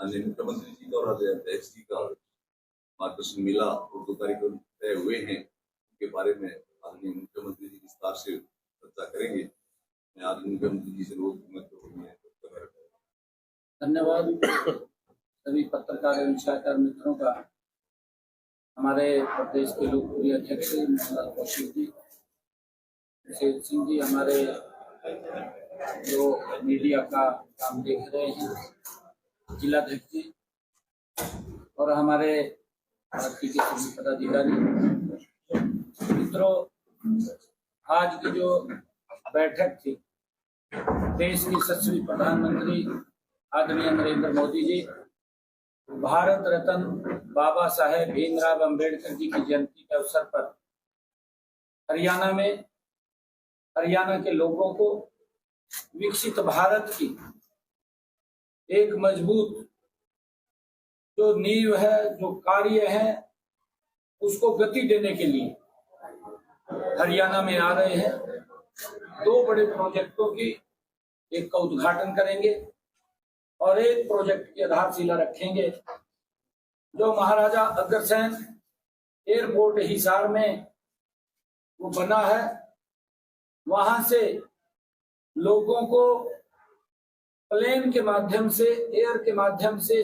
माननीय मुख्यमंत्री जी का और अध्यक्ष जी का मार्गदर्शन मिला और जो कार्यक्रम तय हुए हैं उनके बारे में माननीय मुख्यमंत्री जी विस्तार से चर्चा करेंगे। मैं आज मुख्यमंत्री जी से धन्यवाद सभी पत्रकार एवं सहकार मित्रों का। हमारे प्रदेश के लोकप्रिय अध्यक्ष मोहनलाल कौशिक जी, शेर सिंह जी, हमारे जो मीडिया का काम देख रहे हैं जिलाध्यक्ष जी, और हमारे पार्टी के सभी पदाधिकारी मित्रों, आज की जो बैठक थी देश के यशस्वी प्रधानमंत्री आदरणीय नरेंद्र मोदी जी, भारत रत्न बाबा साहेब भीमराव अंबेडकर जी की जयंती के अवसर पर हरियाणा के लोगों को विकसित भारत की एक मजबूत जो नींव है, जो कार्य है, उसको गति देने के लिए हरियाणा में आ रहे हैं। 2 बड़े प्रोजेक्टों की एक का उद्घाटन करेंगे और एक प्रोजेक्ट की आधारशिला रखेंगे जो महाराजा अग्रसेन एयरपोर्ट हिसार में वो बना है। वहां से लोगों को प्लेन के माध्यम से, एयर के माध्यम से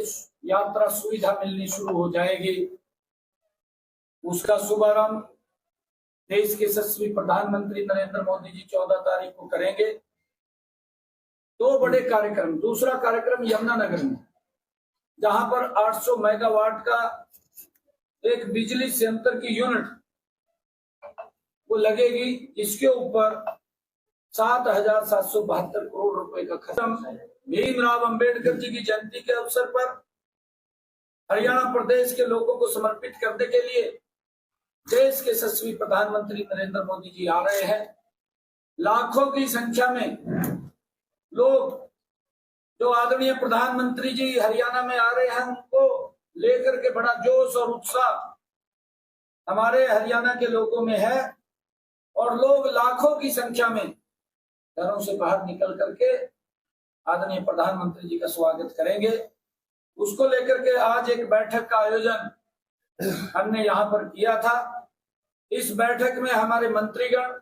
यात्रा सुविधा मिलनी शुरू हो जाएगी। उसका शुभारंभ देश के यशस्वी प्रधानमंत्री नरेंद्र मोदी जी 14 तारीख को करेंगे। 2 बड़े कार्यक्रम। दूसरा कार्यक्रम यमुनानगर में, जहां पर 800 मेगावाट का एक बिजली संयंत्र की यूनिट वो लगेगी। इसके ऊपर 7,772 करोड़ रुपए का खर्च। भीमराव अंबेडकर जी की जयंती के अवसर पर हरियाणा प्रदेश के लोगों को समर्पित करने के लिए देश के यशस्वी प्रधानमंत्री नरेंद्र मोदी जी आ रहे हैं। लाखों की संख्या में लोग जो आदरणीय प्रधानमंत्री जी हरियाणा में आ रहे हैं, उनको लेकर के बड़ा जोश और उत्साह हमारे हरियाणा के लोगों में है। और लोग लाखों की संख्या में घरों से बाहर निकल करके आदरणीय प्रधानमंत्री जी का स्वागत करेंगे। उसको लेकर के आज एक बैठक का आयोजन हमने यहाँ पर किया था। इस बैठक में हमारे मंत्रीगण,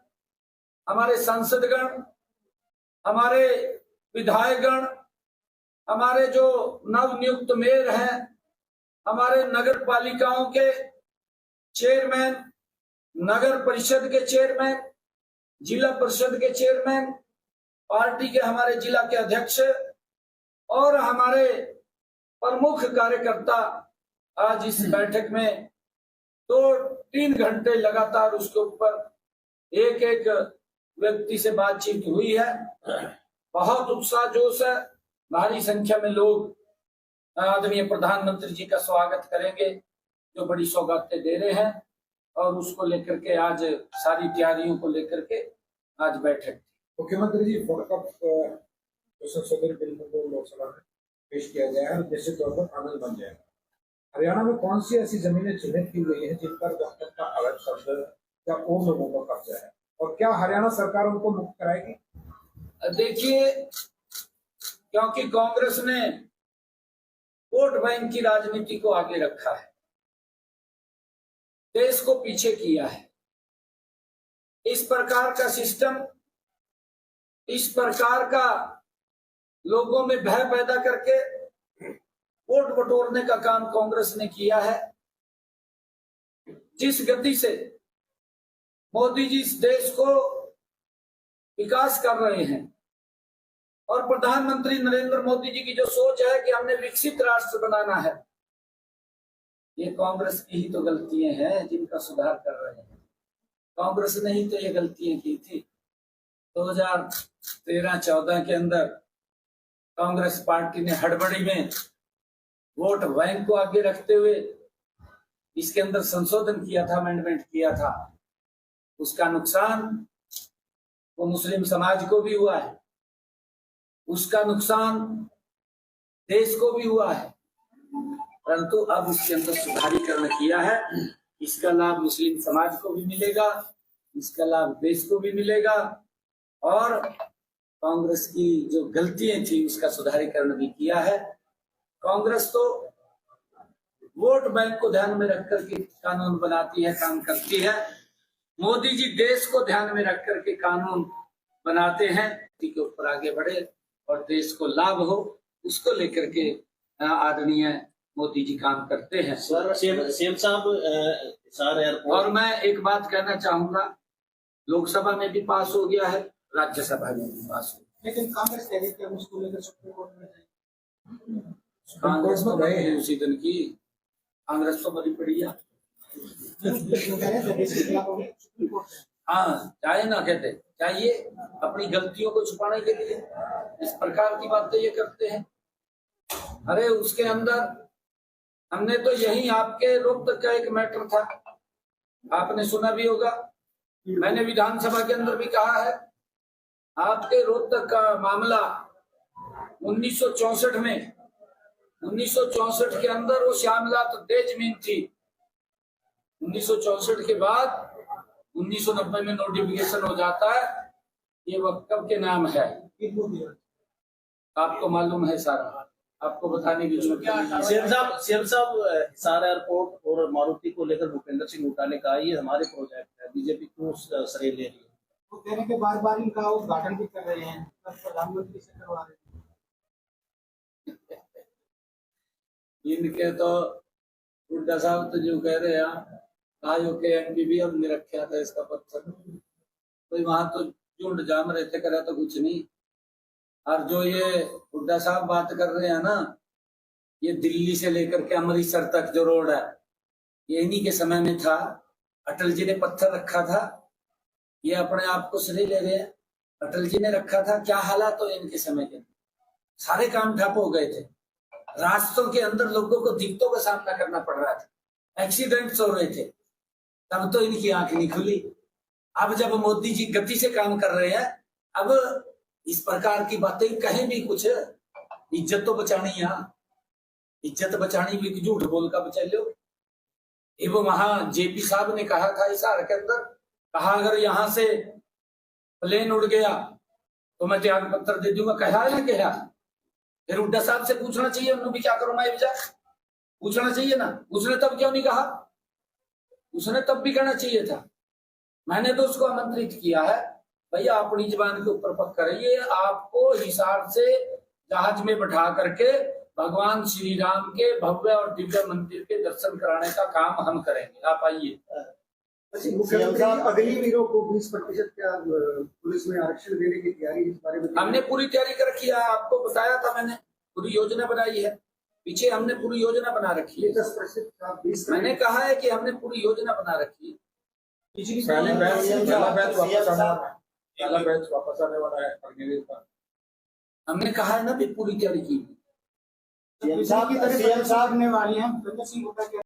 हमारे सांसदगण, हमारे विधायकगण, हमारे जो नवनियुक्त मेयर हैं, हमारे नगर पालिकाओं के चेयरमैन, नगर परिषद के चेयरमैन, जिला परिषद के चेयरमैन, पार्टी के हमारे जिला के अध्यक्ष और हमारे प्रमुख कार्यकर्ता आज इस बैठक में 2-3 घंटे लगातार उसके ऊपर एक एक व्यक्ति से बातचीत हुई है। बहुत उत्साह जोश है। भारी संख्या में लोग आदरणीय प्रधानमंत्री जी का स्वागत करेंगे, जो बड़ी सौगातें दे रहे हैं। और उसको लेकर के आज सारी तैयारियों को लेकर के आज बैठक। मुख्यमंत्री जी, संशोधन बिल को लोकसभा में पेश किया गया है, निश्चित तौर पर कानून बन जाएगा। हरियाणा में कौन सी ऐसी जमीनें चिन्हित की गई है जिन पर गवर्नमेंट का अवैध कब्जा या और लोगों का कब्जा है, और क्या हरियाणा सरकार उनको मुक्त कराएगी? देखिए, क्योंकि कांग्रेस ने वोट बैंक की राजनीति को आगे रखा है, देश को पीछे किया है। इस प्रकार का सिस्टम, इस प्रकार का लोगों में भय पैदा करके वोट बटोरने का काम कांग्रेस ने किया है। जिस गति से मोदी जी इस देश को विकास कर रहे हैं और प्रधानमंत्री नरेंद्र मोदी जी की जो सोच है कि हमने विकसित राष्ट्र बनाना है, ये कांग्रेस की ही तो गलतियां हैं जिनका सुधार कर रहे हैं। कांग्रेस ने ही तो ये गलतियां की थी। 2013-14 के अंदर कांग्रेस पार्टी ने हड़बड़ी में वोट बैंक को आगे रखते हुए इसके अंदर संशोधन किया था, अमेंडमेंट किया था। उसका नुकसान वो मुस्लिम समाज को भी हुआ है, उसका नुकसान देश को भी हुआ है। परंतु अब इसके अंदर सुधारीकरण किया है। इसका लाभ मुस्लिम समाज को भी मिलेगा, इसका लाभ देश को भी मिलेगा, और कांग्रेस की जो गलतियां थी उसका सुधारीकरण भी किया है। कांग्रेस तो वोट बैंक को ध्यान में रख करके कानून बनाती है, काम करती है। मोदी जी देश को ध्यान में रख करके कानून बनाते हैं, के ऊपर आगे बढ़े और देश को लाभ हो, उसको लेकर के आदरणीय मोदी जी काम करते हैं। सर सीएम साहब हिसार एयरपोर्ट, और मैं एक बात कहना चाहूंगा, लोकसभा में भी पास हो गया है, राज्यसभा में भी पास हो गया। लेकिन कांग्रेस कह रही है कि हम उसको लेकर सुप्रीम कोर्ट में जाएंगे। कांग्रेस तो गए गए हैं। उसी दिन की, कांग्रेस तो बड़ी बढ़िया। हाँ, चाहे ना कहते, चाहिए अपनी गलतियों को छुपाने के लिए इस प्रकार की बातें ये करते हैं। अरे उसके अंदर हमने तो यही आपके रोहतक का एक मैटर था, आपने सुना भी होगा, मैंने विधानसभा के अंदर भी कहा है, आपके रोहतक का मामला 1964 में, 1964 के अंदर वो श्यामलाल दे जमीन थी। 1964 के बाद 1990 में नोटिफिकेशन हो जाता है, ये वक्फ के नाम है, आपको मालूम है सारा, आपको बताने की जरूरत नहीं। सीएम साहब हिसार एयरपोर्ट और मारुति को लेकर भूपेंद्र सिंह हुड्डा ने कहा ये हमारे प्रोजेक्ट है, बीजेपी क्यों श्रेय ले रही है? वो कह रहे हैं कि बार बार इनका उद्घाटन भी कर रहे हैं, प्रधानमंत्री से करवा रहे हैं। इनके तो हुड्डा साहब तो जो कह रहे हैं, आयोग के एमपी हमने रखा था इसका पत्थर, तो वहां तो झुंड जाम रहे थे, करा तो कुछ नहीं। और जो ये हुड्डा साहब बात कर रहे हैं ना, ये दिल्ली से लेकर के अमृतसर तक जो रोड है, ये इन्हीं के समय में था, अटल जी ने पत्थर रखा था, ये अपने आप को श्रेय ले रहे हैं, अटल जी ने रखा था। क्या हालात हो इनके समय के, सारे काम ठप हो गए थे, रास्तों के अंदर लोगों को दिक्कतों का सामना करना पड़ रहा था, एक्सीडेंट्स हो रहे थे, तब तो इनकी आंख नहीं खुली। अब जब मोदी जी गति से काम कर रहे हैं, अब इस प्रकार की बातें कहीं भी कुछ, इज्जत तो बचानी है, इज्जत बचानी भी, झूठ बोल का बचा लो। ये वो वहां जेपी साहब ने कहा था हिसार के अंदर, कहा अगर यहाँ से प्लेन उड़ गया तो मैं त्याग पत्र दे दूंगा, कहा है ना, कहा। फिर हुड्डा साहब से पूछना चाहिए, उन्होंने भी क्या करो मैं विचार, पूछना चाहिए ना, उसने तब क्यों नहीं कहा, उसने तब भी कहना चाहिए था। मैंने तो उसको आमंत्रित किया है, भैया अपनी जबान के ऊपर पक्का रहिए, आपको हिसार से जहाज में बैठा करके भगवान श्री राम के भव्य और दिव्य मंदिर के दर्शन कराने का काम हम करेंगे, आप आइए। मुख्यमंत्री अगली वीरों को 20% क्या पुलिस में आरक्षण देने की तैयारी, इस बारे में हमने पूरी तैयारी कर रखी है, आपको बताया था मैंने, पूरी योजना बनाई है, पीछे हमने पूरी योजना बना रखी है। 10% मैंने कहा है कि हमने पूरी योजना बना रखी है। पहला बैच वापस आने वाला है अग्निवीर का, हमने कहा है ना भी पूरी तैयारी की। सीएम साहब ने वाली हैं,